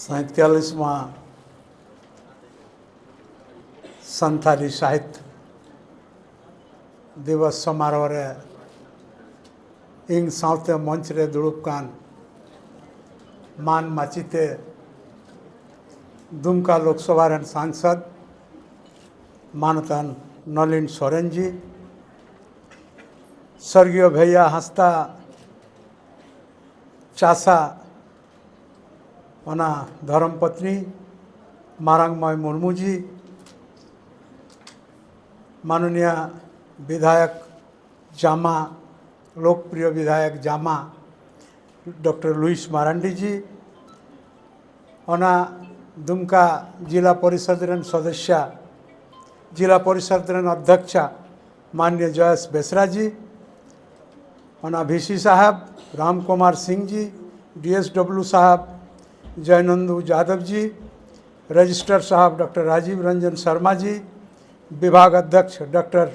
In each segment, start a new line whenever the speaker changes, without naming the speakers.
47वां संथाली साहित्य दिवस समारोह रे इंग सावते मंच रे दुड़ुब कान मान माचिते दुमका लोकसभा रेन सांसद मानतान नलिन सोरेन जी, स्वर्गीय भैया हंसता चासा वना धर्मपत्नी मारंगमय मुर्मू जी, माननीय विधायक जामा, लोकप्रिय विधायक जामा डॉक्टर लुइस मारांडी जी, ओना दुमका जिला परिषद रेन सदस्य जिला परिषद रेन अध्यक्ष माननीय जयेश बेसरा जी, ओना वीसी साहब राम कुमार सिंह जी, DSW साहब जयनंदू यादव जी, रजिस्ट्रार साहब डॉक्टर राजीव रंजन शर्मा जी, विभाग अध्यक्ष डॉक्टर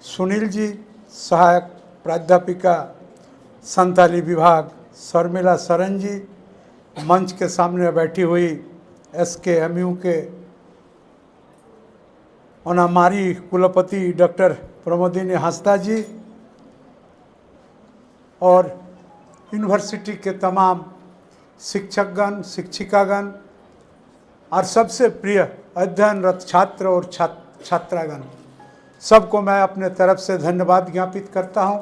सुनील जी, सहायक प्राध्यापिका संथाली विभाग शर्मिला सरन जी, मंच के सामने बैठी हुई SKMU के अनामारी कुलपति डॉक्टर प्रमोदिनी हंसदा जी और यूनिवर्सिटी के तमाम शिक्षकगण, शिक्षिकागण और सबसे प्रिय अध्ययनरत छात्र और छात्रागण, सबको मैं अपने तरफ से धन्यवाद ज्ञापित करता हूं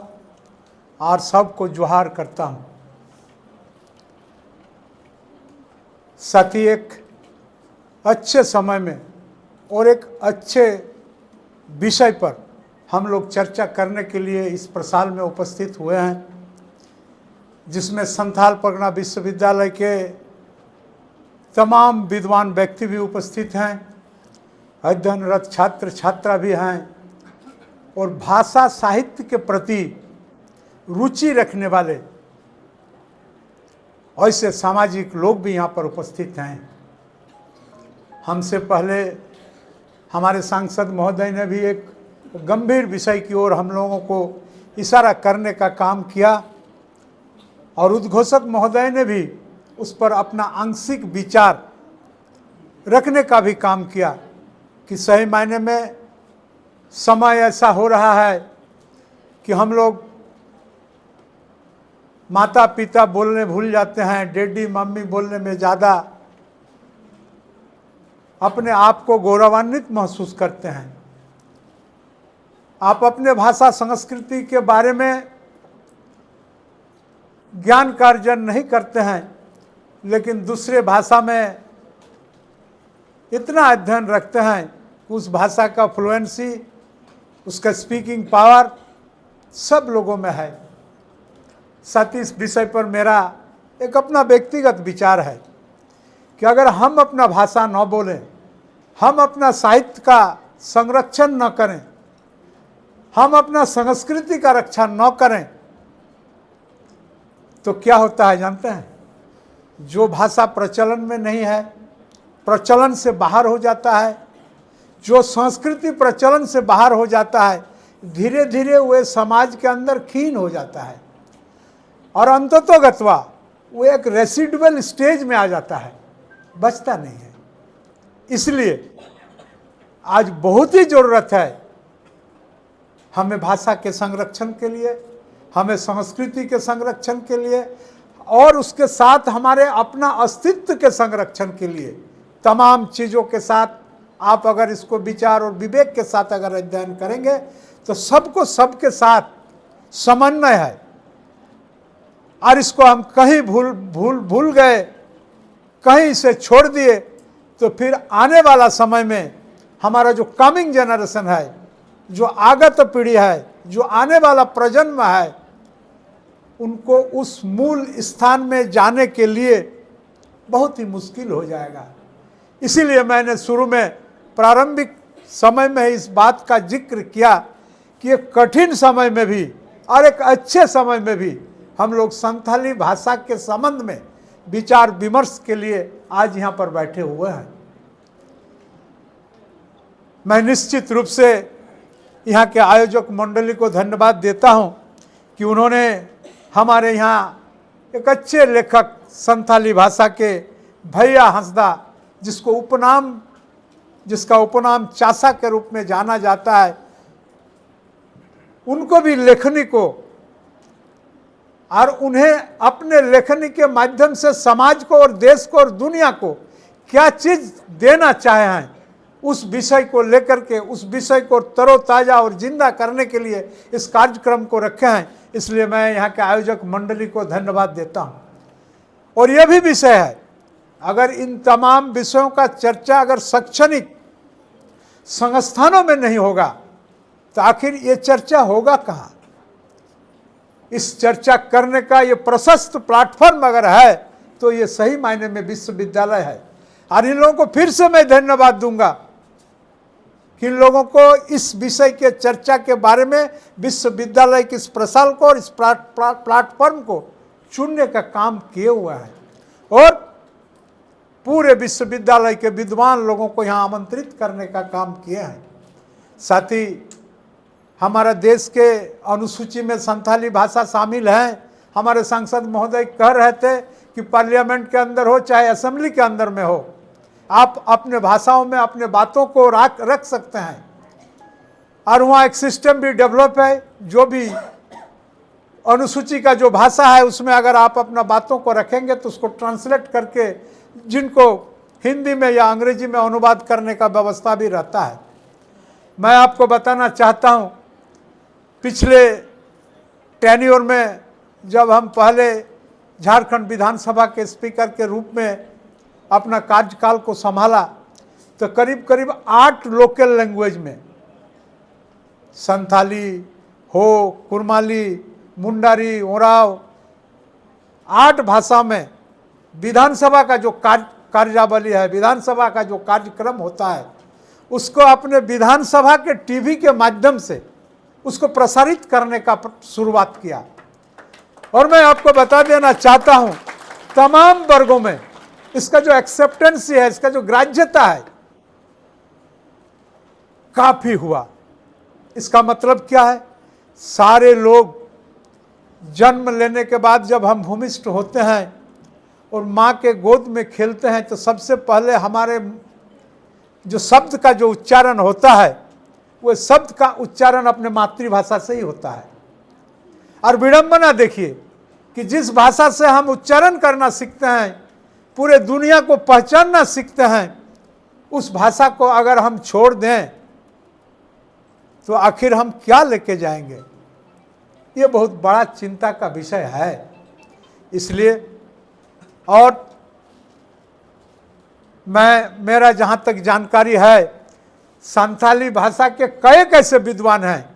और सबको जोहार करता हूं। साथ ही एक अच्छे समय में और एक अच्छे विषय पर हम लोग चर्चा करने के लिए इस प्रसाल में उपस्थित हुए हैं, जिसमें संथाल परगना विश्वविद्यालय के तमाम विद्वान व्यक्ति भी उपस्थित हैं, अध्ययनरत छात्र छात्रा भी हैं और भाषा साहित्य के प्रति रुचि रखने वाले ऐसे सामाजिक लोग भी यहाँ पर उपस्थित हैं। हमसे पहले हमारे सांसद महोदय ने भी एक गंभीर विषय की ओर हम लोगों को इशारा करने का काम किया और उद्घोषक महोदय ने भी उस पर अपना आंशिक विचार रखने का भी काम किया कि सही मायने में समय ऐसा हो रहा है कि हम लोग माता पिता बोलने भूल जाते हैं, डैडी मम्मी बोलने में ज़्यादा अपने आप को गौरवान्वित महसूस करते हैं। आप अपने भाषा संस्कृति के बारे में ज्ञान का अर्जन नहीं करते हैं, लेकिन दूसरे भाषा में इतना अध्ययन रखते हैं कि उस भाषा का फ्लुएंसी, उसका स्पीकिंग पावर सब लोगों में है। साथ ही इस विषय पर मेरा एक अपना व्यक्तिगत विचार है कि अगर हम अपना भाषा न बोलें, हम अपना साहित्य का संरक्षण न करें, हम अपना संस्कृति का रक्षा न करें, तो क्या होता है जानते हैं? जो भाषा प्रचलन में नहीं है, प्रचलन से बाहर हो जाता है, जो संस्कृति प्रचलन से बाहर हो जाता है, धीरे धीरे वह समाज के अंदर क्षीण हो जाता है और अंततोगत्वा वो एक रेसिडुअल स्टेज में आ जाता है, बचता नहीं है। इसलिए आज बहुत ही ज़रूरत है हमें भाषा के संरक्षण के लिए, हमें संस्कृति के संरक्षण के लिए और उसके साथ हमारे अपना अस्तित्व के संरक्षण के लिए तमाम चीज़ों के साथ आप अगर इसको विचार और विवेक के साथ अगर अध्ययन करेंगे तो सबको सबके साथ समन्वय है। और इसको हम कहीं भूल गए, कहीं इसे छोड़ दिए, तो फिर आने वाला समय में हमारा जो कमिंग जनरेशन है, जो आगत पीढ़ी है, जो आने वाला प्रजन्म है, उनको उस मूल स्थान में जाने के लिए बहुत ही मुश्किल हो जाएगा। इसीलिए मैंने शुरू में प्रारंभिक समय में इस बात का जिक्र किया कि एक कठिन समय में भी और एक अच्छे समय में भी हम लोग संथाली भाषा के संबंध में विचार विमर्श के लिए आज यहाँ पर बैठे हुए हैं। मैं निश्चित रूप से यहाँ के आयोजक मंडली को धन्यवाद देता हूँ कि उन्होंने हमारे यहाँ एक अच्छे लेखक संथाली भाषा के भैया हंसदा, जिसका उपनाम चासा के रूप में जाना जाता है, उनको भी लेखनी को और उन्हें अपने लेखनी के माध्यम से समाज को और देश को और दुनिया को क्या चीज देना चाहे हैं, उस विषय को लेकर के उस विषय को तरोताजा और जिंदा करने के लिए इस कार्यक्रम को रखे हैं। इसलिए मैं यहाँ के आयोजक मंडली को धन्यवाद देता हूँ। और यह भी विषय है, अगर इन तमाम विषयों का चर्चा अगर शैक्षणिक संस्थानों में नहीं होगा तो आखिर ये चर्चा होगा कहाँ। इस चर्चा करने का ये प्रशस्त प्लेटफॉर्म अगर है तो ये सही मायने में विश्वविद्यालय है। और इन लोगों को फिर से मैं धन्यवाद दूंगा कि इन लोगों को इस विषय के चर्चा के बारे में विश्वविद्यालय की इस प्रसाल को और इस प्लेटफॉर्म को चुनने का काम किए हुआ है और पूरे विश्वविद्यालय के विद्वान लोगों को यहाँ आमंत्रित करने का काम किए हैं। साथ ही हमारा देश के अनुसूची में संथाली भाषा शामिल है। हमारे सांसद महोदय कह रहे थे कि पार्लियामेंट के अंदर हो चाहे असेंबली के अंदर में हो, आप अपने भाषाओं में अपने बातों को रख सकते हैं। और वहाँ एक सिस्टम भी डेवलप है, जो भी अनुसूची का जो भाषा है उसमें अगर आप अपना बातों को रखेंगे तो उसको ट्रांसलेट करके जिनको हिंदी में या अंग्रेजी में अनुवाद करने का व्यवस्था भी रहता है। मैं आपको बताना चाहता हूँ, पिछले टेन्योर में जब हम पहले झारखंड विधानसभा के स्पीकर के रूप में अपना कार्यकाल को संभाला तो करीब करीब 8 लोकल लैंग्वेज में, संथाली हो, कुरमाली, मुंडारी, ओराव, 8 भाषा में विधानसभा का जो कार्यावली है, विधानसभा का जो कार्यक्रम होता है, उसको अपने विधानसभा के टीवी के माध्यम से उसको प्रसारित करने का शुरुआत किया। और मैं आपको बता देना चाहता हूं, तमाम वर्गों में इसका जो एक्सेप्टेंस है, इसका जो ग्राह्यता है, काफी हुआ। इसका मतलब क्या है, सारे लोग जन्म लेने के बाद जब हम भूमिष्ठ होते हैं और माँ के गोद में खेलते हैं तो सबसे पहले हमारे जो शब्द का जो उच्चारण होता है, वो शब्द का उच्चारण अपने मातृभाषा से ही होता है। और विडंबना देखिए कि जिस भाषा से हम उच्चारण करना सीखते हैं, पूरे दुनिया को पहचानना सीखते हैं, उस भाषा को अगर हम छोड़ दें तो आखिर हम क्या लेके जाएंगे। ये बहुत बड़ा चिंता का विषय है। इसलिए और मेरा जहाँ तक जानकारी है, संथाली भाषा के कई ऐसे विद्वान हैं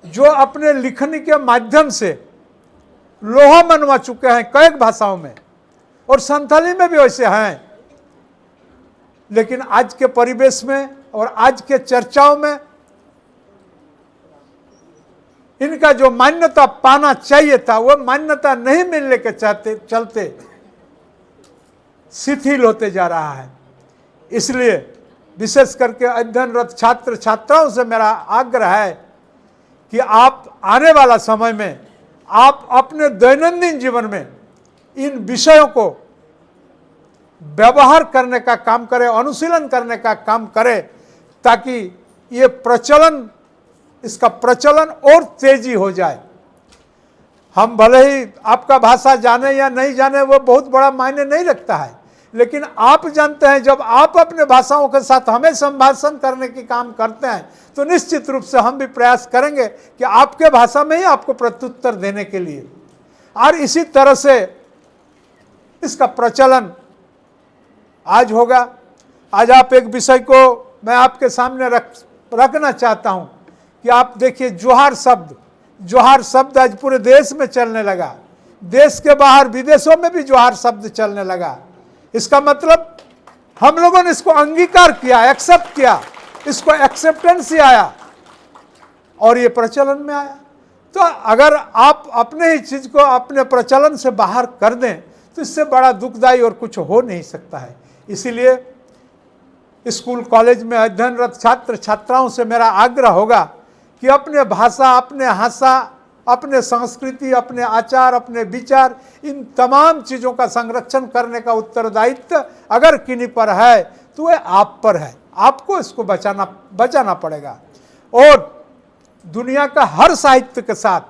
जो अपने लिखनी के माध्यम से लोहा मनवा चुके हैं कई भाषाओं में, और संथाली में भी वैसे हैं। लेकिन आज के परिवेश में और आज के चर्चाओं में इनका जो मान्यता पाना चाहिए था, वो मान्यता नहीं मिलने के चलते शिथिल होते जा रहा है। इसलिए विशेष करके अध्ययनरत छात्र छात्राओं से मेरा आग्रह है कि आप आने वाला समय में आप अपने दैनंदिन जीवन में इन विषयों को व्यवहार करने का काम करें, अनुशीलन करने का काम करें, ताकि ये इसका प्रचलन और तेजी हो जाए। हम भले ही आपका भाषा जाने या नहीं जाने, वो बहुत बड़ा मायने नहीं रखता है, लेकिन आप जानते हैं जब आप अपने भाषाओं के साथ हमें संभाषण करने की काम करते हैं तो निश्चित रूप से हम भी प्रयास करेंगे कि आपके भाषा में ही आपको प्रत्युत्तर देने के लिए। और इसी तरह से इसका प्रचलन आज होगा। आज आप एक विषय को मैं आपके सामने रखना चाहता हूं कि आप देखिए, जोहार शब्द आज पूरे देश में चलने लगा, देश के बाहर विदेशों में भी जोहार शब्द चलने लगा। इसका मतलब हम लोगों ने इसको अंगीकार किया, एक्सेप्ट किया, इसको एक्सेप्टेंस ही आया और ये प्रचलन में आया। तो अगर आप अपने ही चीज को अपने प्रचलन से बाहर कर दें तो इससे बड़ा दुखदायी और कुछ हो नहीं सकता है। इसीलिए स्कूल कॉलेज में अध्ययनरत छात्र छात्राओं से मेरा आग्रह होगा कि अपने भाषा, अपने अपने संस्कृति, अपने आचार, अपने विचार, इन तमाम चीज़ों का संरक्षण करने का उत्तरदायित्व अगर किन्हीं पर है तो वह आप पर है। आपको इसको बचाना पड़ेगा। और दुनिया का हर साहित्य के साथ,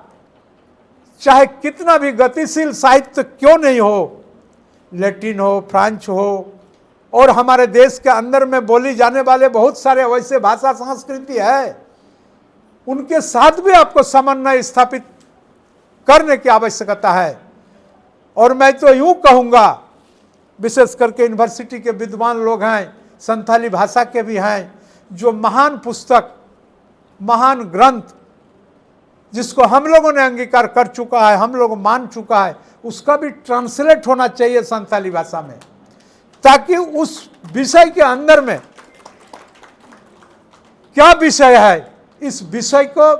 चाहे कितना भी गतिशील साहित्य क्यों नहीं हो, लैटिन हो, फ्रेंच हो, और हमारे देश के अंदर में बोली जाने वाले बहुत सारे वैसे भाषा संस्कृति है, उनके साथ भी आपको समन्वय स्थापित करने की आवश्यकता है। और मैं तो यूं कहूँगा, विशेष करके यूनिवर्सिटी के विद्वान लोग हैं, संथाली भाषा के भी हैं, जो महान पुस्तक, महान ग्रंथ जिसको हम लोगों ने अंगीकार कर चुका है, हम लोग मान चुका है, उसका भी ट्रांसलेट होना चाहिए संथाली भाषा में, ताकि उस विषय के अंदर में क्या विषय है, इस विषय को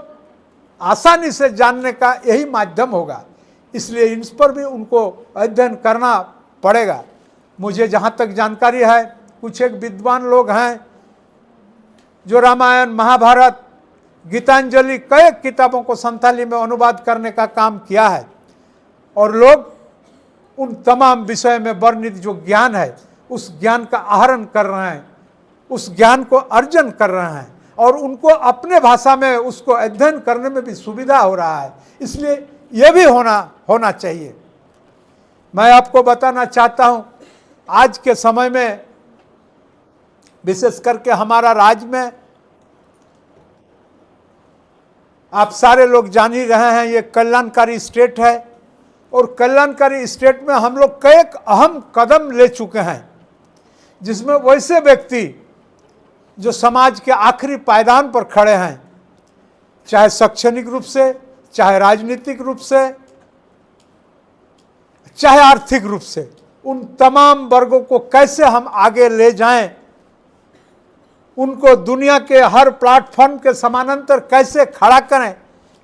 आसानी से जानने का यही माध्यम होगा। इसलिए इन पर भी उनको अध्ययन करना पड़ेगा। मुझे जहाँ तक जानकारी है, कुछ एक विद्वान लोग हैं जो रामायण, महाभारत, गीतांजलि, कई किताबों को संथाली में अनुवाद करने का काम किया है, और लोग उन तमाम विषय में वर्णित जो ज्ञान है उस ज्ञान का आहरण कर रहे हैं, उस ज्ञान को अर्जन कर रहे हैं, और उनको अपने भाषा में उसको अध्ययन करने में भी सुविधा हो रहा है। इसलिए यह भी होना चाहिए। मैं आपको बताना चाहता हूं, आज के समय में विशेष करके हमारा राज्य में, आप सारे लोग जान ही रहे हैं, ये कल्याणकारी स्टेट है, और कल्याणकारी स्टेट में हम लोग कई अहम कदम ले चुके हैं, जिसमें वैसे व्यक्ति जो समाज के आखिरी पायदान पर खड़े हैं, चाहे शैक्षणिक रूप से, चाहे राजनीतिक रूप से, चाहे आर्थिक रूप से, उन तमाम वर्गों को कैसे हम आगे ले जाएं, उनको दुनिया के हर प्लेटफॉर्म के समानांतर कैसे खड़ा करें,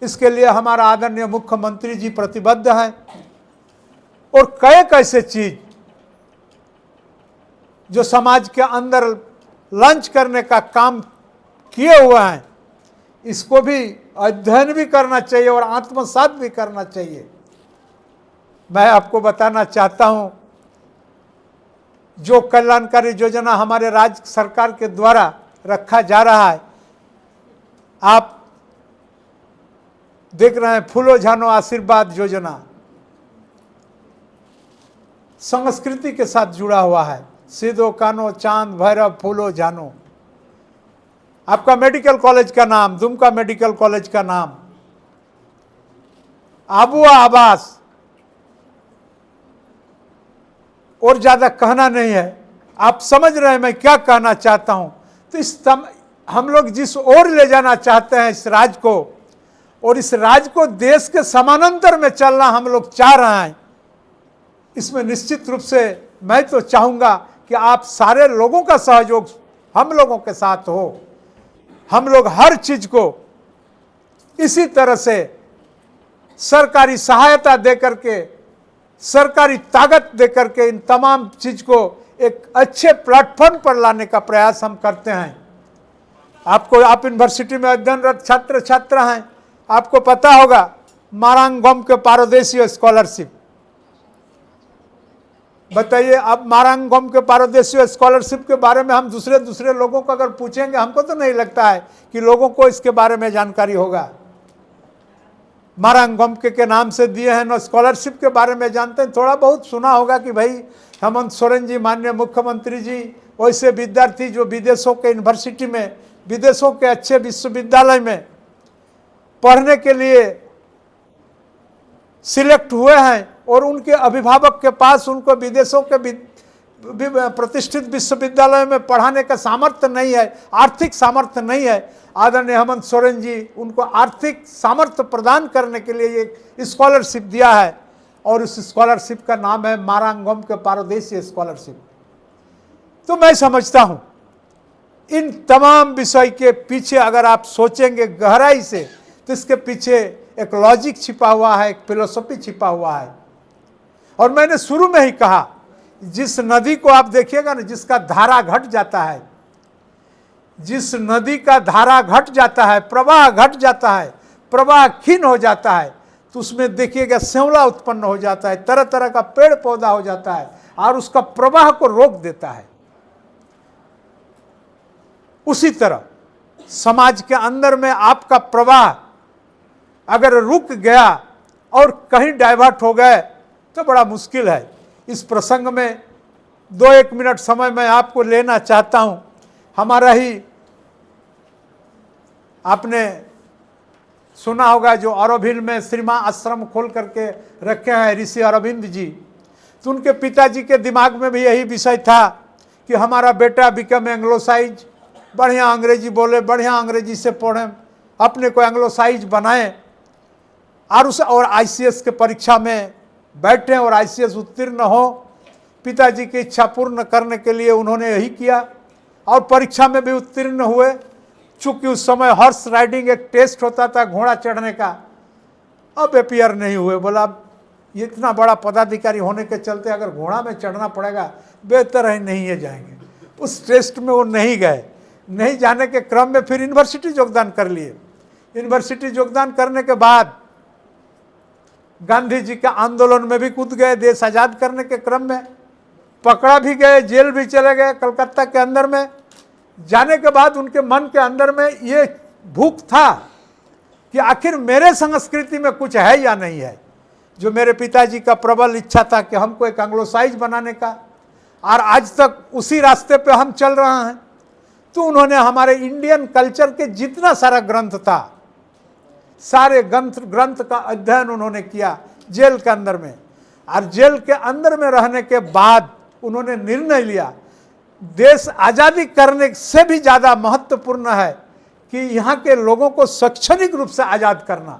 इसके लिए हमारा आदरणीय मुख्यमंत्री जी प्रतिबद्ध हैं। और कई ऐसे चीज जो समाज के अंदर लॉन्च करने का काम किए हुए हैं, इसको भी अध्ययन भी करना चाहिए और आत्मसात भी करना चाहिए। मैं आपको बताना चाहता हूं, जो कल्याणकारी योजना हमारे राज्य सरकार के द्वारा रखा जा रहा है, आप देख रहे हैं, फूलो झानो आशीर्वाद योजना संस्कृति के साथ जुड़ा हुआ है। सीधो कानो चांद भैरव फूलो जानो, आपका मेडिकल कॉलेज का नाम, दुमका मेडिकल कॉलेज का नाम, आबुआ आवास, और ज्यादा कहना नहीं है, आप समझ रहे हैं मैं क्या कहना चाहता हूं। तो हम लोग जिस ओर ले जाना चाहते हैं इस राज्य को, और इस राज्य को देश के समानांतर में चलना हम लोग चाह रहे हैं, इसमें निश्चित रूप से मैं तो चाहूंगा कि आप सारे लोगों का सहयोग हम लोगों के साथ हो। हम लोग हर चीज को इसी तरह से सरकारी सहायता देकर के, सरकारी ताकत देकर के, इन तमाम चीज को एक अच्छे प्लेटफॉर्म पर लाने का प्रयास हम करते हैं। आप यूनिवर्सिटी में अध्ययनरत छात्र छात्रा हैं, आपको पता होगा मारांगोम के पारदेशीय स्कॉलरशिप। बताइए, अब मारांगोम के पारदेशीय स्कॉलरशिप के बारे में हम दूसरे लोगों को अगर पूछेंगे, हमको तो नहीं लगता है कि लोगों को इसके बारे में जानकारी होगा। मारांगोम के नाम से दिए हैं ना, स्कॉलरशिप के बारे में जानते हैं, थोड़ा बहुत सुना होगा कि भाई हेमंत सोरेन जी, माननीय मुख्यमंत्री जी, वैसे विद्यार्थी जो विदेशों के यूनिवर्सिटी में, विदेशों के अच्छे विश्वविद्यालय में पढ़ने के लिए सिलेक्ट हुए हैं, और उनके अभिभावक के पास उनको विदेशों के प्रतिष्ठित विश्वविद्यालय में पढ़ाने का सामर्थ्य नहीं है, आर्थिक सामर्थ्य नहीं है। आदरणीय हेमंत सोरेन जी उनको आर्थिक सामर्थ्य प्रदान करने के लिए एक स्कॉलरशिप दिया है, और उस स्कॉलरशिप का नाम है मारांगोम के पारदेशीय स्कॉलरशिप। तो मैं समझता हूं, इन तमाम विषय के पीछे अगर आप सोचेंगे गहराई से, तो इसके पीछे एक लॉजिक छिपा हुआ है, एक फिलोसफी छिपा हुआ है। और मैंने शुरू में ही कहा, जिस नदी को आप देखिएगा ना, जिसका धारा घट जाता है, जिस नदी का धारा घट जाता है, प्रवाह घट जाता है, प्रवाह क्षीण हो जाता है, तो उसमें देखिएगा श्यावला उत्पन्न हो जाता है, तरह तरह का पेड़ पौधा हो जाता है और उसका प्रवाह को रोक देता है। उसी तरह समाज के अंदर में आपका प्रवाह अगर रुक गया और कहीं डाइवर्ट हो गए तो बड़ा मुश्किल है। इस प्रसंग में 2-1 मिनट समय मैं आपको लेना चाहता हूं। हमारा ही आपने सुना होगा जो ऑरोविल में श्रीमान आश्रम खोल करके रखे हैं ऋषि अरविंद जी, तो उनके पिताजी के दिमाग में भी यही विषय था कि हमारा बेटा बिकम एंग्लोसाइज, बढ़िया अंग्रेजी बोले, बढ़िया अंग्रेजी से पढ़ें, अपने को एंग्लोसाइज बनाएं और आईसीएस के परीक्षा में बैठें और आईसीएस उत्तीर्ण हो। पिताजी की इच्छा पूर्ण करने के लिए उन्होंने यही किया और परीक्षा में भी उत्तीर्ण हुए। चूंकि उस समय हॉर्स राइडिंग एक टेस्ट होता था घोड़ा चढ़ने का, अब अपियर नहीं हुए। बोला ये इतना बड़ा पदाधिकारी होने के चलते अगर घोड़ा में चढ़ना पड़ेगा, बेहतर है नहीं है जाएंगे। उस टेस्ट में वो नहीं गए। नहीं जाने के क्रम में फिर यूनिवर्सिटी योगदान कर लिए। यूनिवर्सिटी योगदान करने के बाद गांधी जी के आंदोलन में भी कूद गए। देश आज़ाद करने के क्रम में पकड़ा भी गए, जेल भी चले गए कलकत्ता के अंदर में। जाने के बाद उनके मन के अंदर में ये भूख था कि आखिर मेरे संस्कृति में कुछ है या नहीं है। जो मेरे पिताजी का प्रबल इच्छा था कि हमको एक एंग्लोसाइज बनाने का, और आज तक उसी रास्ते पे हम चल रहे हैं। तो उन्होंने हमारे इंडियन कल्चर के जितना सारा ग्रंथ था, सारे ग्रंथ का अध्ययन उन्होंने किया जेल के अंदर में। और जेल के अंदर में रहने के बाद उन्होंने निर्णय लिया, देश आज़ादी करने से भी ज़्यादा महत्वपूर्ण है कि यहाँ के लोगों को शैक्षणिक रूप से आज़ाद करना।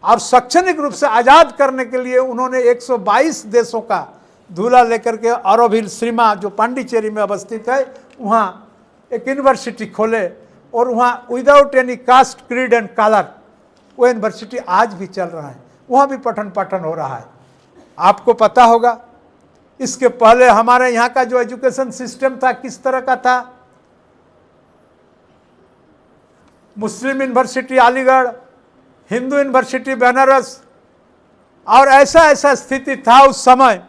और शैक्षणिक रूप से आज़ाद करने के लिए उन्होंने 122 देशों का धूला लेकर के ऑरोविल श्रीमा जो पांडिचेरी में अवस्थित है वहाँ एक यूनिवर्सिटी खोले, और वहाँ without any caste creed and colour वो यूनिवर्सिटी आज भी चल रहा है। वहाँ भी पठन पाठन हो रहा है। आपको पता होगा इसके पहले हमारे यहाँ का जो एजुकेशन सिस्टम था किस तरह का था। मुस्लिम यूनिवर्सिटी अलीगढ़, हिंदू यूनिवर्सिटी बनारस, और ऐसा स्थिति था उस समय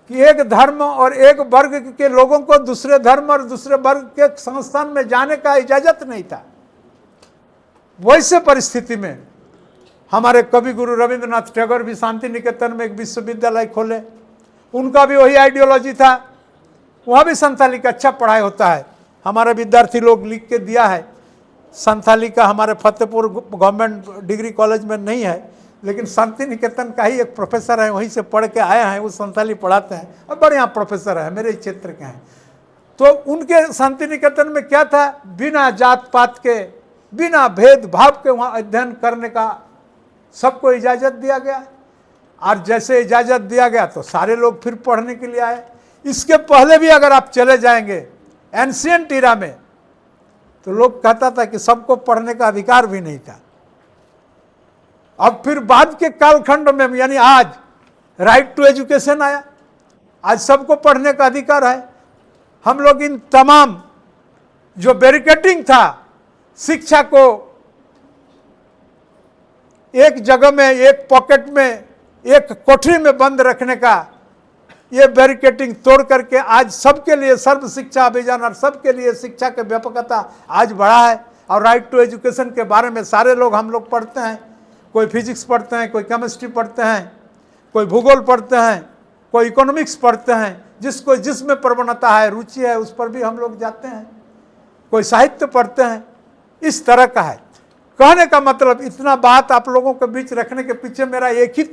कि एक धर्म और एक वर्ग के लोगों को दूसरे धर्म और दूसरे वर्ग के संस्थान में जाने का इजाजत नहीं था। वैसे परिस्थिति में हमारे कवि गुरु रविंद्रनाथ टैगोर भी शांति निकेतन में एक विश्वविद्यालय खोले। उनका भी वही आइडियोलॉजी था। वहाँ भी संथाली का अच्छा पढ़ाई होता है। हमारे विद्यार्थी लोग लिख के दिया है, संथाली का हमारे फतेहपुर गवर्नमेंट डिग्री कॉलेज में नहीं है, लेकिन शांति निकेतन का ही एक प्रोफेसर है, वहीं से पढ़ के आए हैं, वो संथाली पढ़ाते हैं और बढ़िया प्रोफेसर है, मेरे क्षेत्र के हैं। तो उनके शांति निकेतन में क्या था, बिना जात पात के, बिना भेदभाव के वहाँ अध्ययन करने का सबको इजाज़त दिया गया। और जैसे इजाज़त दिया गया तो सारे लोग फिर पढ़ने के लिए आए। इसके पहले भी अगर आप चले जाएंगे एंशिएंट इरा में, तो लोग कहता था कि सबको पढ़ने का अधिकार भी नहीं था। अब फिर बाद के कालखंड में यानी आज राइट टू एजुकेशन आया, आज सबको पढ़ने का अधिकार है। हम लोग इन तमाम जो बैरिकेडिंग था, शिक्षा को एक जगह में, एक पॉकेट में, एक कोठरी में बंद रखने का, ये बैरिकेडिंग तोड़ करके आज सबके लिए सर्व शिक्षा अभियान और सबके लिए शिक्षा की व्यापकता आज बढ़ा है। और राइट टू एजुकेशन के बारे में सारे लोग हम लोग पढ़ते हैं। कोई फिजिक्स पढ़ते हैं, कोई केमिस्ट्री पढ़ते हैं, कोई भूगोल पढ़ते हैं, कोई इकोनॉमिक्स पढ़ते हैं। जिसको जिसमें प्रवणता है, रुचि है, उस पर भी हम लोग जाते हैं। कोई साहित्य पढ़ते हैं। इस तरह का है। कहने का मतलब इतना बात आप लोगों के बीच रखने के पीछे मेरा एक ही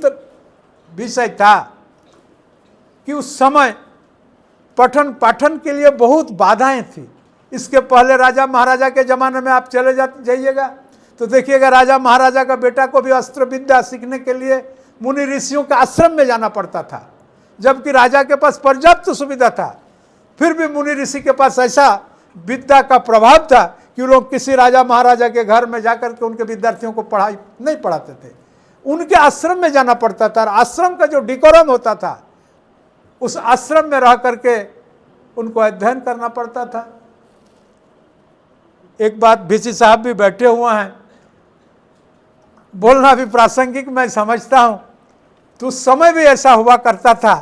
विषय था कि उस समय पठन पाठन के लिए बहुत बाधाएं थी। इसके पहले राजा महाराजा के ज़माने में आप चले जाइएगा तो देखिएगा, राजा महाराजा का बेटा को भी अस्त्र विद्या सीखने के लिए मुनि ऋषियों के आश्रम में जाना पड़ता था, जबकि राजा के पास पर्याप्त सुविधा था। फिर भी मुनि ऋषि के पास ऐसा विद्या का प्रभाव था कि लोग किसी राजा महाराजा के घर में जाकर के उनके विद्यार्थियों को पढ़ाई नहीं पढ़ाते थे, उनके आश्रम में जाना पड़ता था। और आश्रम का जो डिकोरम होता था, उस आश्रम में रह करके उनको अध्ययन करना पड़ता था। एक बात वीसी साहब भी बैठे हुए हैं, बोलना भी प्रासंगिक मैं समझता हूँ। तो उस समय भी ऐसा हुआ करता था,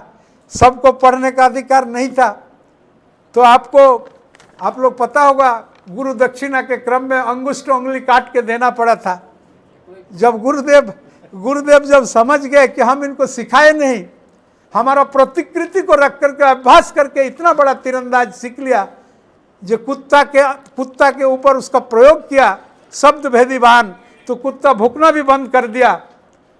सबको पढ़ने का अधिकार नहीं था। तो आप लोग पता होगा, गुरु दक्षिणा के क्रम में अंगुष्ठ उंगली काट के देना पड़ा था। जब गुरुदेव जब समझ गए कि हम इनको सिखाए नहीं, हमारा प्रतिकृति को रख करके अभ्यास करके इतना बड़ा तीरंदाज सीख लिया, जो कुत्ता के ऊपर उसका प्रयोग किया शब्द भेदी बाण, तो कुत्ता भूखना भी बंद कर दिया।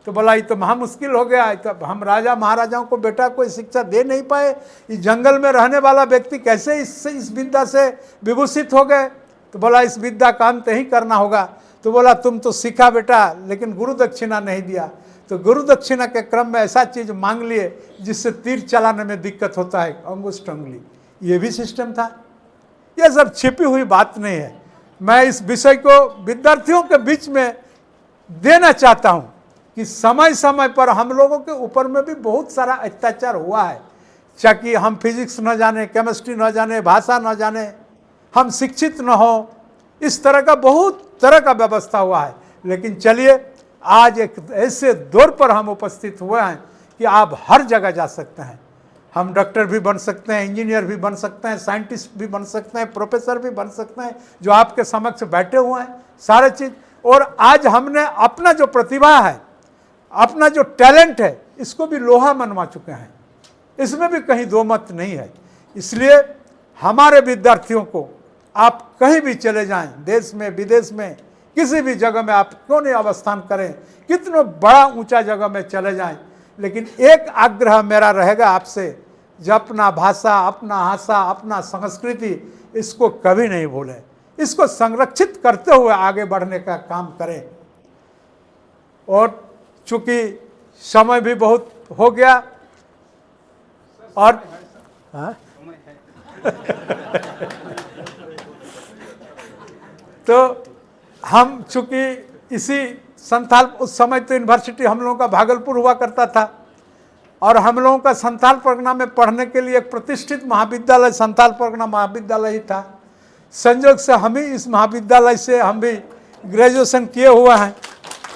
तो बोला ये तो महा मुश्किल हो गया, तो हम राजा महाराजाओं को बेटा कोई शिक्षा दे नहीं पाए, इस जंगल में रहने वाला व्यक्ति कैसे इस विद्या से विभूषित हो गए। तो बोला इस विद्या का अंत ही करना होगा। तो बोला तुम तो सीखा बेटा, लेकिन गुरु दक्षिणा नहीं दिया। तो गुरु दक्षिणा के क्रम में ऐसा चीज मांग लिए जिससे तीर चलाने में दिक्कत होता है, अंगुष्ठ उंगली, ये भी सिस्टम था। यह सब छिपी हुई बात नहीं है। मैं इस विषय को विद्यार्थियों के बीच में देना चाहता हूं कि समय समय पर हम लोगों के ऊपर में भी बहुत सारा अत्याचार हुआ है। चाहे हम फिजिक्स न जाने, केमिस्ट्री न जाने, भाषा न जाने, हम शिक्षित न हो, इस तरह का बहुत तरह का व्यवस्था हुआ है। लेकिन चलिए, आज एक ऐसे दौर पर हम उपस्थित हुए हैं कि आप हर जगह जा सकते हैं। हम डॉक्टर भी बन सकते हैं, इंजीनियर भी बन सकते हैं, साइंटिस्ट भी बन सकते हैं, प्रोफेसर भी बन सकते हैं, जो आपके समक्ष बैठे हुए हैं, सारे चीज़। और आज हमने अपना जो प्रतिभा है, अपना जो टैलेंट है, इसको भी लोहा मनवा चुके हैं। इसमें भी कहीं दो मत नहीं है। इसलिए हमारे विद्यार्थियों को, आप कहीं भी चले जाएं, देश में विदेश में, किसी भी जगह में आप क्यों नहीं अवस्थान करें, कितना बड़ा ऊंचा जगह में चले जाएं, लेकिन एक आग्रह मेरा रहेगा आपसे, जो अपना भाषा, अपना आशा, अपना संस्कृति, इसको कभी नहीं भूलें। इसको संरक्षित करते हुए आगे बढ़ने का काम करें। और चूंकि समय भी बहुत हो गया और तो हम चूंकि इसी संथाल, उस समय तो यूनिवर्सिटी हम लोगों का भागलपुर हुआ करता था, और हम लोगों का संथाल परगना में पढ़ने के लिए एक प्रतिष्ठित महाविद्यालय संथाल परगना महाविद्यालय ही था। संयोग से हम ही इस महाविद्यालय से हम भी ग्रेजुएशन किए हुए हैं,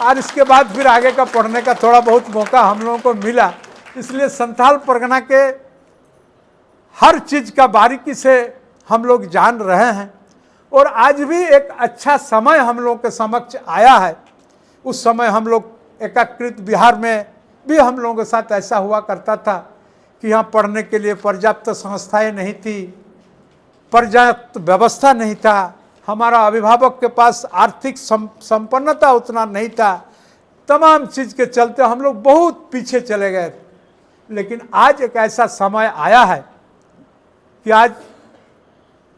और इसके बाद फिर आगे का पढ़ने का थोड़ा बहुत मौका हम लोगों को मिला। इसलिए संथाल परगना के हर चीज़ का बारीकी से हम लोग जान रहे हैं। और आज भी एक अच्छा समय हम लोग के समक्ष आया है। उस समय हम लोग एकीकृत बिहार में भी हम लोगों के साथ ऐसा हुआ करता था कि यहाँ पढ़ने के लिए पर्याप्त संस्थाएं नहीं थी, पर्याप्त व्यवस्था नहीं था, हमारा अभिभावक के पास आर्थिक संपन्नता उतना नहीं था। तमाम चीज़ के चलते हम लोग बहुत पीछे चले गए। लेकिन आज एक ऐसा समय आया है कि आज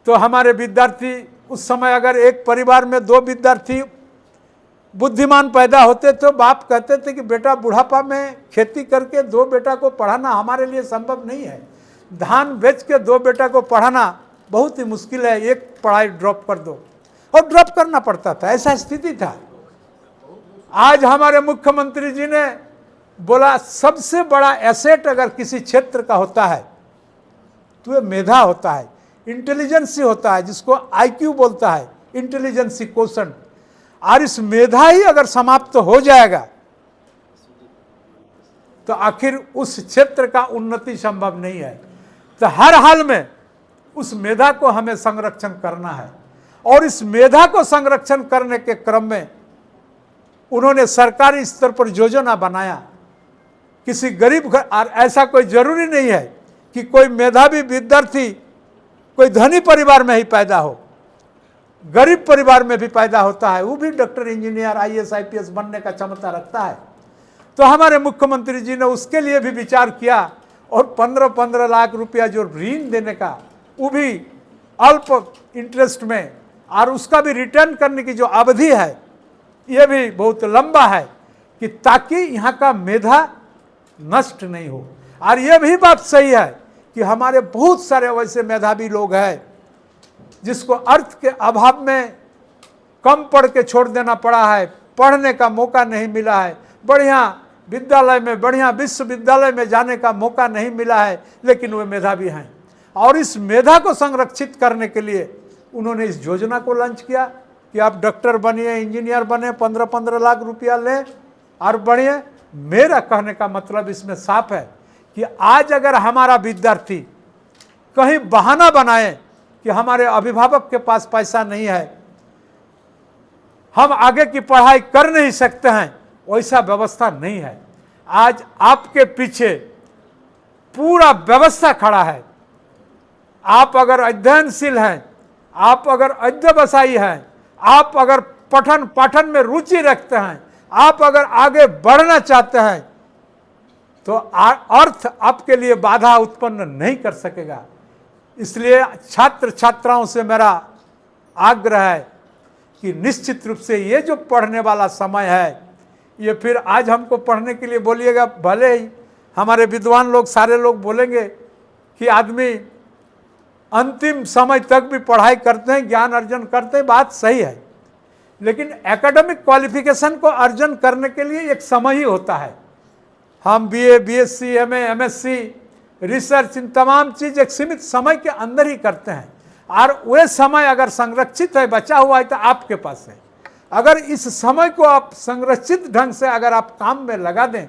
तो हमारे विद्यार्थी, उस समय अगर एक परिवार में 2 विद्यार्थी बुद्धिमान पैदा होते तो बाप कहते थे कि बेटा बुढ़ापा में खेती करके 2 बेटा को पढ़ाना हमारे लिए संभव नहीं है, धान बेच के 2 बेटा को पढ़ाना बहुत ही मुश्किल है, एक पढ़ाई ड्रॉप कर दो, और ड्रॉप करना पड़ता था, ऐसा स्थिति था। आज हमारे मुख्यमंत्री जी ने बोला सबसे बड़ा एसेट अगर किसी क्षेत्र का होता है तो ये मेधा होता है, इंटेलिजेंसी होता है, जिसको आईक्यू बोलता है, इंटेलिजेंसी क्वोशंट। और इस मेधा ही अगर समाप्त हो जाएगा तो आखिर उस क्षेत्र का उन्नति संभव नहीं है। तो हर हाल में उस मेधा को हमें संरक्षण करना है। और इस मेधा को संरक्षण करने के क्रम में उन्होंने सरकारी स्तर पर योजना बनाया। किसी गरीब घर, और ऐसा कोई जरूरी नहीं है कि कोई मेधावी विद्यार्थी कोई धनी परिवार में ही पैदा हो, गरीब परिवार में भी पैदा होता है, वो भी डॉक्टर, इंजीनियर, आईएएस, आईपीएस बनने का क्षमता रखता है। तो हमारे मुख्यमंत्री जी ने उसके लिए भी विचार किया और 15-15 लाख रुपया जो ऋण देने का, वो भी अल्प इंटरेस्ट में, और उसका भी रिटर्न करने की जो अवधि है ये भी बहुत लंबा है, कि ताकि यहाँ का मेधा नष्ट नहीं हो। और ये भी बात सही है कि हमारे बहुत सारे वैसे मेधावी लोग हैं जिसको अर्थ के अभाव में कम पढ़ के छोड़ देना पड़ा है, पढ़ने का मौका नहीं मिला है, बढ़िया विद्यालय में, बढ़िया विश्वविद्यालय में जाने का मौका नहीं मिला है, लेकिन वे मेधावी हैं। और इस मेधा को संरक्षित करने के लिए उन्होंने इस योजना को लॉन्च किया। कि आप डॉक्टर बनिए, इंजीनियर बने, 15-15 लाख रुपया लें और बढ़िए। मेरा कहने का मतलब इसमें साफ है कि आज अगर हमारा विद्यार्थी कहीं बहाना बनाए कि हमारे अभिभावक के पास पैसा नहीं है, हम आगे की पढ़ाई कर नहीं सकते हैं, वैसा व्यवस्था नहीं है। आज आपके पीछे पूरा व्यवस्था खड़ा है। आप अगर अध्ययनशील हैं, आप अगर अध्यवसायी हैं, आप अगर पठन पाठन में रुचि रखते हैं, आप अगर आगे बढ़ना चाहते हैं, तो अर्थ आपके लिए बाधा उत्पन्न नहीं कर सकेगा। इसलिए छात्र छात्राओं से मेरा आग्रह है कि निश्चित रूप से ये जो पढ़ने वाला समय है, ये फिर आज हमको पढ़ने के लिए बोलिएगा, भले ही हमारे विद्वान लोग सारे लोग बोलेंगे कि आदमी अंतिम समय तक भी पढ़ाई करते हैं, ज्ञान अर्जन करते हैं, बात सही है, लेकिन एकेडमिक क्वालिफिकेशन को अर्जन करने के लिए एक समय ही होता है। हम BA, BSc, MA, MSc, research, इन तमाम चीज़ एक सीमित समय के अंदर ही करते हैं, और वह समय अगर संरक्षित है, बचा हुआ है, तो आपके पास है। अगर इस समय को आप संरक्षित ढंग से अगर आप काम में लगा दें,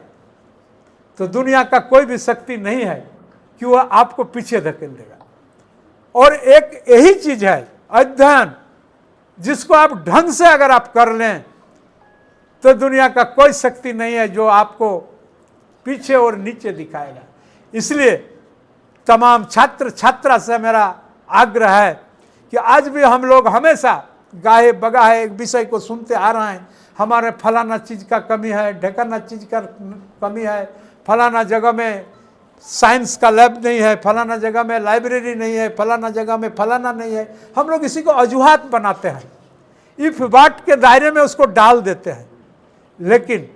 तो दुनिया का कोई भी शक्ति नहीं है कि वह आपको पीछे धकेल देगा। और एक यही चीज है अध्ययन, जिसको आप ढंग से अगर आप कर लें, तो दुनिया का कोई शक्ति नहीं है जो आपको पीछे और नीचे दिखाएगा। इसलिए तमाम छात्र छात्रा से मेरा आग्रह है कि आज भी हम लोग हमेशा गाहे बगाहे एक विषय को सुनते आ रहे हैं, हमारे फलाना चीज़ का कमी है, ढेकाना चीज़ का कमी है, फलाना जगह में साइंस का लैब नहीं है, फलाना जगह में लाइब्रेरी नहीं है, फलाना जगह में फलाना नहीं है। हम लोग इसी को अजुहात बनाते हैं, इफ बाट के दायरे में उसको डाल देते हैं। लेकिन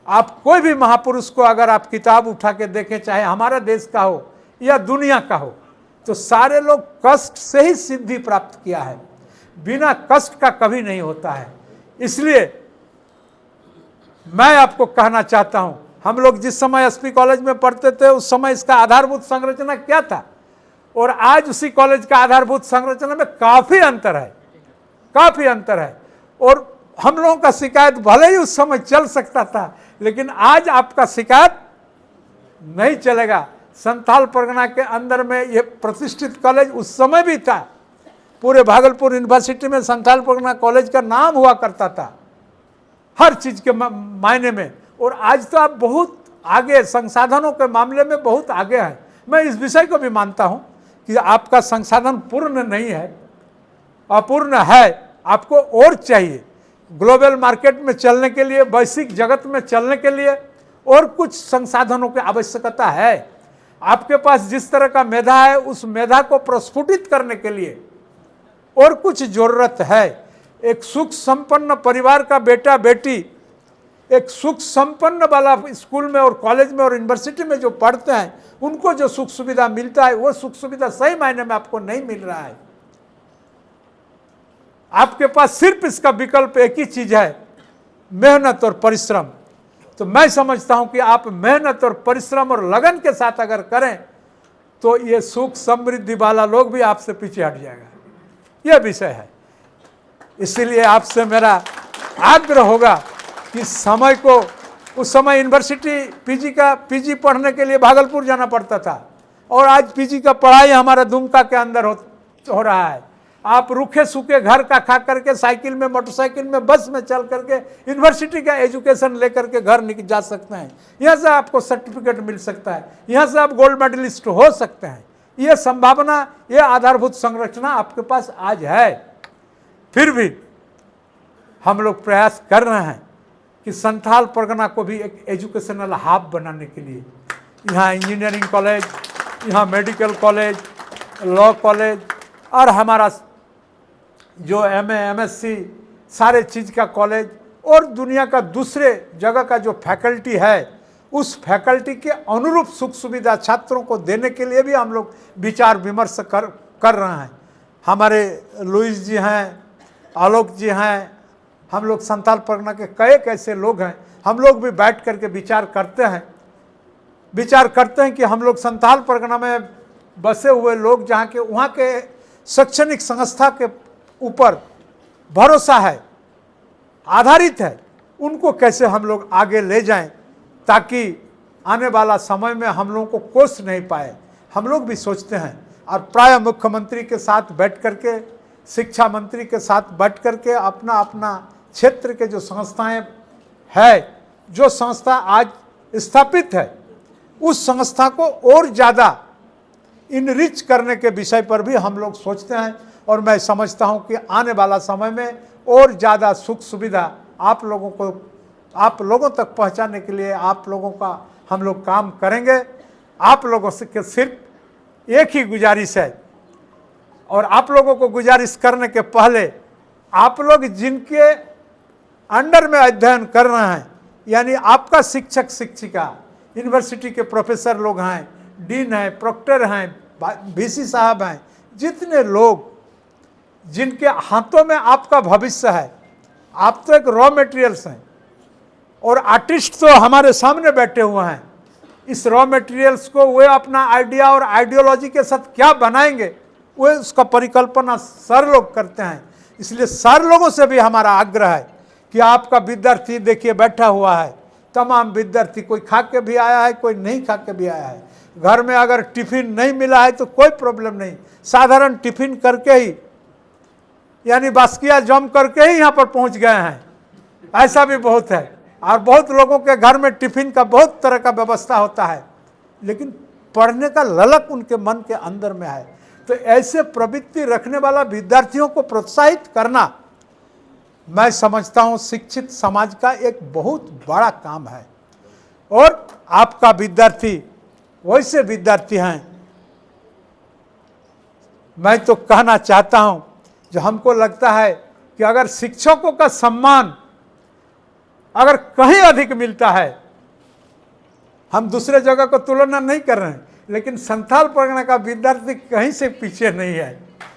आप कोई भी महापुरुष को अगर आप किताब उठा के देखें, चाहे हमारा देश का हो या दुनिया का हो, तो सारे लोग कष्ट से ही सिद्धि प्राप्त किया है, बिना कष्ट का कभी नहीं होता है। इसलिए मैं आपको कहना चाहता हूं, हम लोग जिस समय एसपी कॉलेज में पढ़ते थे, उस समय इसका आधारभूत संरचना क्या था, और आज उसी कॉलेज का आधारभूत संरचना में काफ़ी अंतर है, काफ़ी अंतर है। और हम लोगों का शिकायत भले ही उस समय चल सकता था, लेकिन आज आपका शिकायत नहीं चलेगा। संथाल परगना के अंदर में ये प्रतिष्ठित कॉलेज उस समय भी था, पूरे भागलपुर यूनिवर्सिटी में संथाल परगना कॉलेज का नाम हुआ करता था हर चीज़ के मायने में। और आज तो आप बहुत आगे, संसाधनों के मामले में बहुत आगे हैं। मैं इस विषय को भी मानता हूं कि आपका संसाधन पूर्ण नहीं है, अपूर्ण है, आपको और चाहिए। ग्लोबल मार्केट में चलने के लिए, वैश्विक जगत में चलने के लिए और कुछ संसाधनों की आवश्यकता है। आपके पास जिस तरह का मेधा है, उस मेधा को प्रस्फुटित करने के लिए और कुछ जरूरत है। एक सुख संपन्न परिवार का बेटा बेटी एक सुख संपन्न वाला स्कूल में और कॉलेज में और यूनिवर्सिटी में जो पढ़ते हैं, उनको जो सुख सुविधा मिलता है, वो सुख सुविधा सही मायने में आपको नहीं मिल रहा है। आपके पास सिर्फ इसका विकल्प एक ही चीज है, मेहनत और परिश्रम। तो मैं समझता हूं कि आप मेहनत और परिश्रम और लगन के साथ अगर करें, तो ये सुख समृद्धि वाला लोग भी आपसे पीछे हट जाएगा। यह विषय है। इसीलिए आपसे मेरा आग्रह होगा कि समय को, उस समय यूनिवर्सिटी पीजी पढ़ने के लिए भागलपुर जाना पड़ता था, और आज पीजी का पढ़ाई हमारा दुमका के अंदर हो रहा है। आप रूखे सूखे घर का खा करके, साइकिल में, मोटरसाइकिल में, बस में चल करके यूनिवर्सिटी का एजुकेशन लेकर के घर निकल जा सकते हैं। यहाँ से आपको सर्टिफिकेट मिल सकता है, यहाँ से आप गोल्ड मेडलिस्ट हो सकते हैं। ये संभावना, ये आधारभूत संरचना आपके पास आज है। फिर भी हम लोग प्रयास कर रहे हैं कि संथाल परगना को भी एक एजुकेशनल हब बनाने के लिए यहाँ इंजीनियरिंग कॉलेज, यहाँ मेडिकल कॉलेज, लॉ कॉलेज, और हमारा जो एमए, एमएससी, सारे चीज़ का कॉलेज, और दुनिया का दूसरे जगह का जो फैकल्टी है, उस फैकल्टी के अनुरूप सुख सुविधा छात्रों को देने के लिए भी हम लोग विचार विमर्श कर रहे हैं। हमारे लुइस जी हैं, आलोक जी हैं, हम लोग संथाल परगना के कई ऐसे लोग हैं, हम लोग भी बैठ करके विचार करते हैं कि हम लोग संथाल परगना में बसे हुए लोग, जहाँ के वहाँ के शैक्षणिक संस्था के ऊपर भरोसा है, आधारित है, उनको कैसे हम लोग आगे ले जाएं ताकि आने वाला समय में हम लोगों को कोस नहीं पाए। हम लोग भी सोचते हैं और प्राय मुख्यमंत्री के साथ बैठ करके, शिक्षा मंत्री के साथ बैठ करके अपना अपना क्षेत्र के जो संस्थाएं है, जो संस्था आज स्थापित है, उस संस्था को और ज़्यादा इनरिच करने के विषय पर भी हम लोग सोचते हैं। और मैं समझता हूं कि आने वाला समय में और ज़्यादा सुख सुविधा आप लोगों तक पहुंचाने के लिए आप लोगों का हम लोग काम करेंगे। आप लोगों से के सिर्फ एक ही गुजारिश है, और आप लोगों को गुजारिश करने के पहले आप लोग जिनके अंडर में अध्ययन कर रहे हैं, यानी आपका शिक्षक शिक्षिका, यूनिवर्सिटी के प्रोफेसर लोग हैं, डीन हैं, प्रोक्टर हैं, वीसी साहब हैं, जितने लोग जिनके हाथों में आपका भविष्य है, आप तो एक रॉ मटेरियल्स हैं, और आर्टिस्ट तो हमारे सामने बैठे हुए हैं। इस रॉ मटेरियल्स को वे अपना आइडिया और आइडियोलॉजी के साथ क्या बनाएंगे, वे उसका परिकल्पना सर लोग करते हैं। इसलिए सर लोगों से भी हमारा आग्रह है कि आपका विद्यार्थी देखिए बैठा हुआ है, तमाम विद्यार्थी, कोई खा के भी आया है, कोई नहीं खा के भी आया है। घर में अगर टिफिन नहीं मिला है तो कोई प्रॉब्लम नहीं, साधारण टिफिन करके ही, यानी बास्किया जम करके ही यहाँ पर पहुँच गए हैं, ऐसा भी बहुत है। और बहुत लोगों के घर में टिफिन का बहुत तरह का व्यवस्था होता है, लेकिन पढ़ने का ललक उनके मन के अंदर में है। तो ऐसे प्रवृत्ति रखने वाला विद्यार्थियों को प्रोत्साहित करना, मैं समझता हूँ शिक्षित समाज का एक बहुत बड़ा काम है। और आपका विद्यार्थी वैसे विद्यार्थी हैं, मैं तो कहना चाहता हूँ, जो हमको लगता है कि अगर शिक्षकों का सम्मान अगर कहीं अधिक मिलता है, हम दूसरे जगह को तुलना नहीं कर रहे हैं, लेकिन संथाल परगना का विद्यार्थी कहीं से पीछे नहीं है।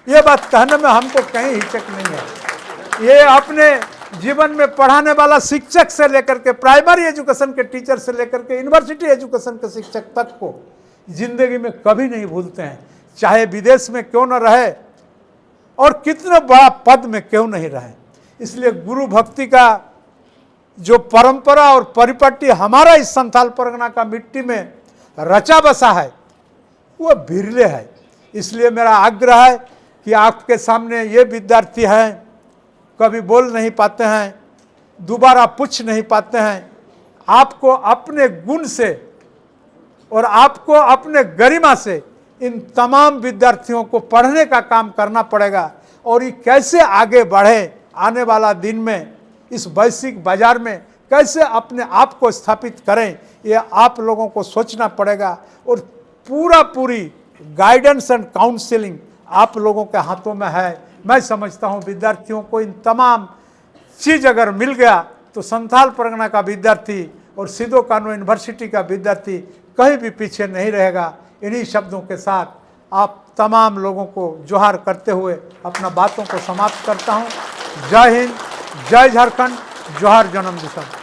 ये बात कहने में हमको कहीं हिचक नहीं है। ये अपने जीवन में पढ़ाने वाला शिक्षक से लेकर के, प्राइमरी एजुकेशन के टीचर से लेकर के यूनिवर्सिटी एजुकेशन के शिक्षक तक को जिंदगी में कभी नहीं भूलते हैं, चाहे विदेश में क्यों न रहे और कितने बड़ा पद में क्यों नहीं रहे। इसलिए गुरु भक्ति का जो परंपरा और परिपाटी हमारा इस संथाल परगना का मिट्टी में रचा बसा है, वो बिरले है। इसलिए मेरा आग्रह है कि आपके सामने ये विद्यार्थी हैं, कभी बोल नहीं पाते हैं, दोबारा पूछ नहीं पाते हैं, आपको अपने गुण से और आपको अपने गरिमा से इन तमाम विद्यार्थियों को पढ़ने का काम करना पड़ेगा। और ये कैसे आगे बढ़े, आने वाला दिन में इस वैश्विक बाजार में कैसे अपने आप को स्थापित करें, ये आप लोगों को सोचना पड़ेगा। और पूरी गाइडेंस एंड काउंसलिंग आप लोगों के हाथों में है। मैं समझता हूँ विद्यार्थियों को इन तमाम चीज़ अगर मिल गया तो संथाल परगना का विद्यार्थी और सिदो कानू यूनिवर्सिटी का विद्यार्थी कहीं भी पीछे नहीं रहेगा। इन्हीं शब्दों के साथ आप तमाम लोगों को जोहार करते हुए अपना बातों को समाप्त करता हूँ। जय हिंद, जय झारखंड, जोहार जन्म दिवस।